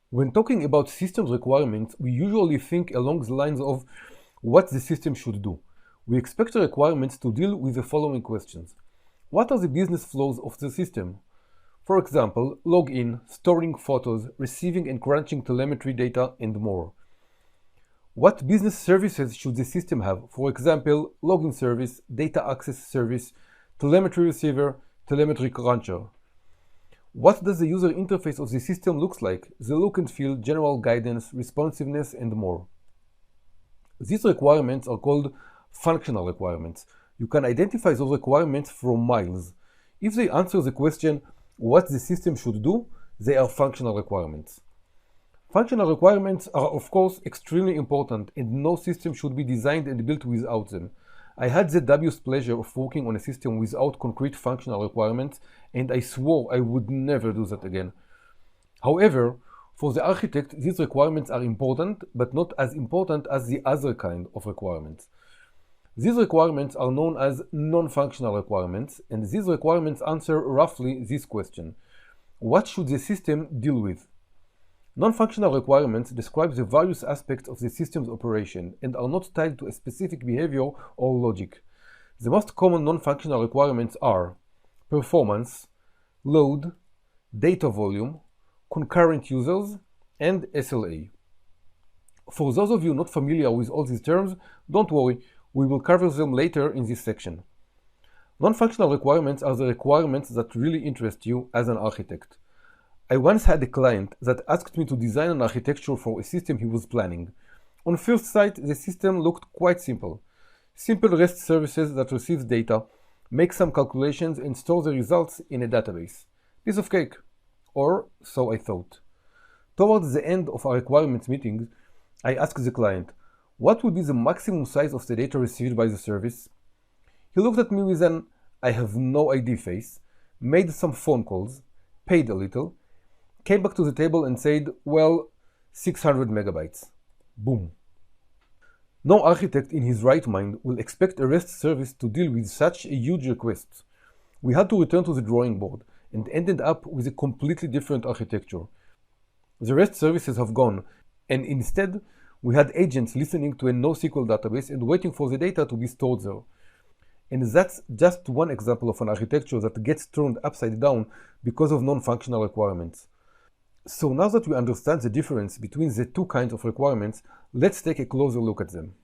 When talking about systems requirements, we usually think along the lines of what the system should do. We expect the requirements to deal with the following questions. What are the business flows of the system? For example, login, storing photos, receiving and crunching telemetry data, and more. What business services should the system have? For example, login service, data access service, telemetry receiver, telemetry cruncher. What does the user interface of the system looks like? The look and feel, general guidance, responsiveness, and more. These requirements are called functional requirements. You can identify those requirements from miles. If they answer the question, what the system should do, they are functional requirements. Functional requirements are, of course, extremely important, and no system should be designed and built without them. I had the dubious pleasure of working on a system without concrete functional requirements, and I swore I would never do that again. However, for the architect, these requirements are important, but not as important as the other kind of requirements. These requirements are known as non-functional requirements, and these requirements answer roughly this question: what should the system deal with? Non-functional requirements describe the various aspects of the system's operation and are not tied to a specific behavior or logic. The most common non-functional requirements are performance, load, data volume, concurrent users, and SLA. For those of you not familiar with all these terms, don't worry, we will cover them later in this section. Non-functional requirements are the requirements that really interest you as an architect. I once had a client that asked me to design an architecture for a system he was planning. On first sight, the system looked quite simple. Simple REST services that receives data, make some calculations, and store the results in a database. Piece of cake. Or so I thought. Towards the end of our requirements meeting, I asked the client, what would be the maximum size of the data received by the service? He looked at me with an I have no idea face, made some phone calls, paid a little, came back to the table and said, well, 600 megabytes. Boom. No architect in his right mind will expect a REST service to deal with such a huge request. We had to return to the drawing board and ended up with a completely different architecture. The REST services have gone, and instead, we had agents listening to a NoSQL database and waiting for the data to be stored there. And that's just one example of an architecture that gets turned upside down because of non-functional requirements. So now that we understand the difference between the two kinds of requirements, let's take a closer look at them.